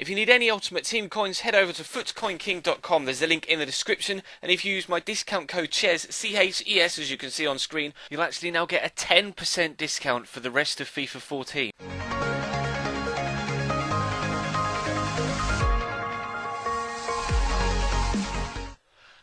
If you need any Ultimate Team coins, head over to footcoinking.com. There's a link in the description, and if you use my discount code CHES, C-H-E-S, as you can see on screen, you'll actually now get a 10% discount for the rest of FIFA 14.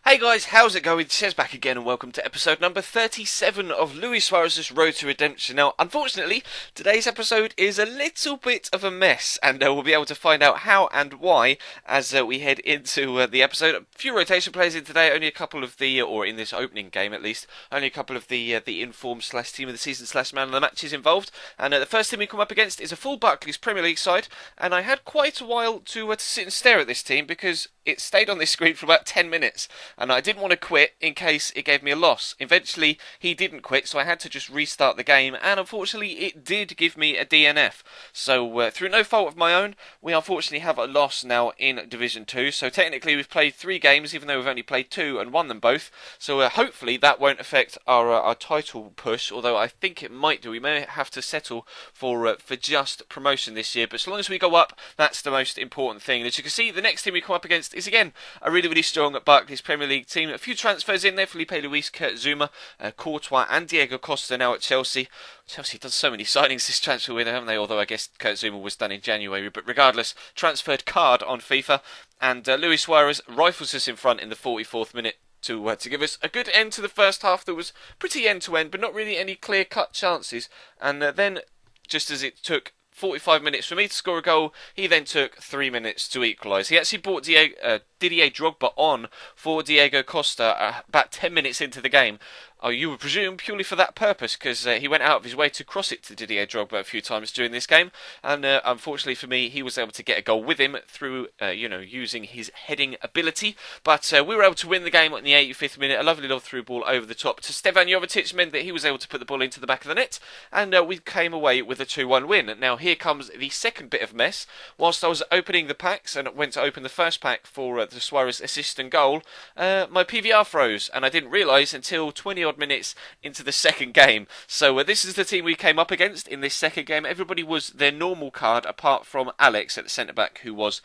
Hey guys, how's it going? Chez back again and welcome to episode number 37 of Luis Suarez's Road to Redemption. Now, unfortunately, today's episode is a little bit of a mess, and we'll be able to find out how and why as we head into the episode. A few rotation players in today, only a couple of the, or in this opening game at least, only a couple of the informed slash team of the season slash man of the matches involved. And the first team we come up against is a full Barclays Premier League side, and I had quite a while to sit and stare at this team because it stayed on this screen for about 10 minutes. And I didn't want to quit in case it gave me a loss. Eventually, he didn't quit, so I had to just restart the game, and unfortunately, it did give me a DNF. So, through no fault of my own, we unfortunately have a loss now in Division 2. So, technically, we've played 3 games, even though we've only played 2 and won them both. So, hopefully, that won't affect our title push, although I think it might do. We may have to settle for just promotion this year, but as long as we go up, that's the most important thing. And as you can see, the next team we come up against is, again, a really, really strong Barclays Premier League team. A few transfers in there: Felipe Luis, Kurt Zouma, Courtois and Diego Costa now at Chelsea. Chelsea have done so many signings this transfer window, haven't they? Although I guess Kurt Zouma was done in January. But regardless, transferred card on FIFA. And Luis Suarez rifles us in front in the 44th minute to give us a good end to the first half that was pretty end-to-end, but not really any clear-cut chances. And then, just as it took 45 minutes for me to score a goal, he then took 3 minutes to equalise. He actually brought Didier Drogba on for Diego Costa about 10 minutes into the game. Oh, you would presume purely for that purpose, because he went out of his way to cross it to Didier Drogba a few times during this game, and unfortunately for me, he was able to get a goal with him through, using his heading ability. But we were able to win the game in the 85th minute. A lovely little through ball over the top to Stevan Jovetic meant that he was able to put the ball into the back of the net, and we came away with a 2-1 win. Now here comes the second bit of mess. Whilst I was opening the packs and went to open the first pack for the Suarez assist and goal, my PVR froze, and I didn't realise until 20 odd minutes into the second game. So this is the team we came up against in this second game. Everybody was their normal card apart from Alex at the centre back, who was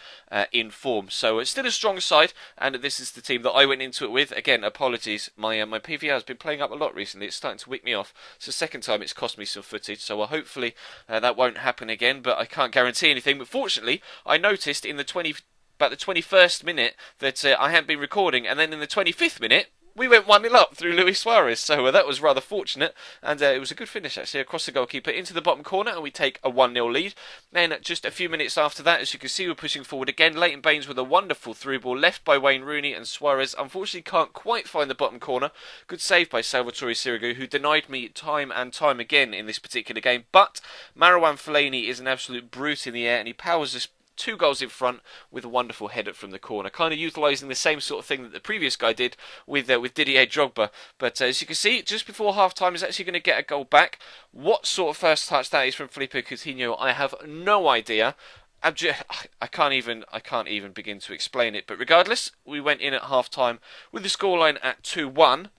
in form. So it's still a strong side, and this is the team that I went into it with. Again, apologies, my PVR has been playing up a lot recently. It's starting to wick me off. It's the second time it's cost me some footage, so hopefully that won't happen again, but I can't guarantee anything. But fortunately, I noticed in about the 21st minute that I hadn't been recording, and then in the 25th minute we went 1-0 up through Luis Suarez, so that was rather fortunate, and it was a good finish actually across the goalkeeper into the bottom corner, and we take a 1-0 lead. Then just a few minutes after that, as you can see, we're pushing forward again. Leighton Baines with a wonderful through ball left by Wayne Rooney, and Suarez unfortunately can't quite find the bottom corner. Good save by Salvatore Sirigu, who denied me time and time again in this particular game, but Marouane Fellaini is an absolute brute in the air, and he powers us 2 goals in front with a wonderful header from the corner, kind of utilising the same sort of thing that the previous guy did with Didier Drogba. But as you can see, just before half-time, he's actually going to get a goal back. What sort of first touch that is from Felipe Coutinho, I have no idea. I can't even begin to explain it. But regardless, we went in at half-time with the scoreline at 2-1.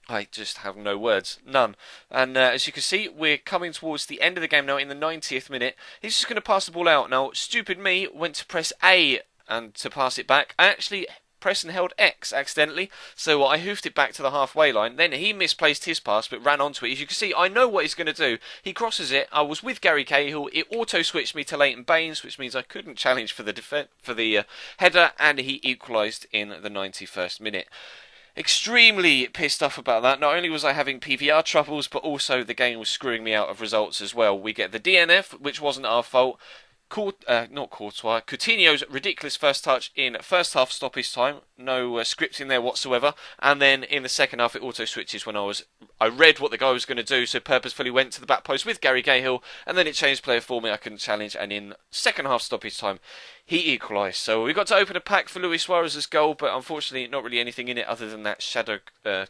I just have no words, none. And as you can see, we're coming towards the end of the game now in the 90th minute. He's just going to pass the ball out. Now, stupid me went to press A and to pass it back. I actually pressed and held X accidentally, so I hoofed it back to the halfway line. Then he misplaced his pass but ran onto it. As you can see, I know what he's going to do. He crosses it. I was with Gary Cahill. It auto-switched me to Leighton Baines, which means I couldn't challenge for the header, and he equalised in the 91st minute. Extremely pissed off about that. Not only was I having PVR troubles, but also the game was screwing me out of results as well. We get the DNF, which wasn't our fault. Not Courtois, Coutinho's ridiculous first touch in first half stoppage time. No script in there whatsoever. And then in the second half, it auto switches when I read what the guy was going to do, so purposefully went to the back post with Gary Cahill, and then it changed player for me. I couldn't challenge, and in second half stoppage time, he equalised. So we got to open a pack for Luis Suarez's goal, but unfortunately not really anything in it other than that shadow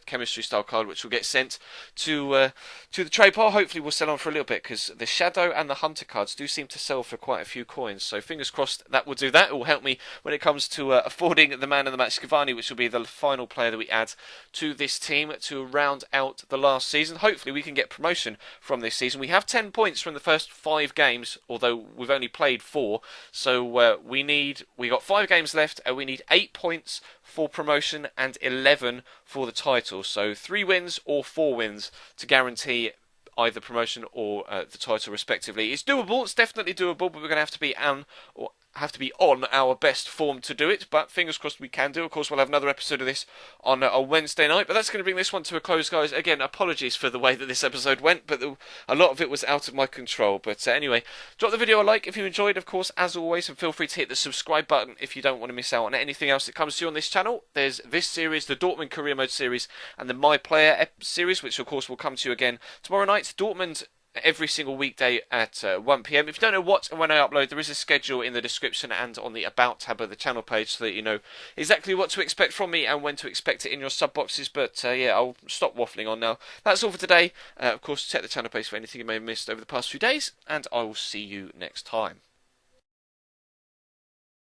chemistry style card, which will get sent to the trade pile. Hopefully we'll sell on for a little bit, because the shadow and the hunter cards do seem to sell for quite a few coins. So fingers crossed that will do that. It will help me when it comes to affording the man of the match Cavani, which will be the final player that we add to this team to round out the last season. Hopefully we can get promotion from this season. We have 10 points from the first 5 games, although we've only played 4, so we got 5 games left, and we need 8 points for promotion and 11 for the title. So 3 wins or 4 wins to guarantee either promotion or the title respectively. It's doable, it's definitely doable, but we're going to have to be on our best form to do it, but fingers crossed we can do. Of course, we'll have another episode of this on a Wednesday night, but that's going to bring this one to a close, guys. Again, apologies for the way that this episode went, but a lot of it was out of my control. But anyway, drop the video a like if you enjoyed, of course, as always, and feel free to hit the subscribe button if you don't want to miss out on anything else that comes to you on this channel. There's this series, the Dortmund Career Mode series, and the My Player series, which of course will come to you again tomorrow night. Dortmund every single weekday at 1 PM. If you don't know what and when I upload, there is a schedule in the description and on the About tab of the channel page, so that you know exactly what to expect from me and when to expect it in your sub boxes. But yeah, I'll stop waffling on now. That's all for today. Of course, check the channel page for anything you may have missed over the past few days, and I will see you next time.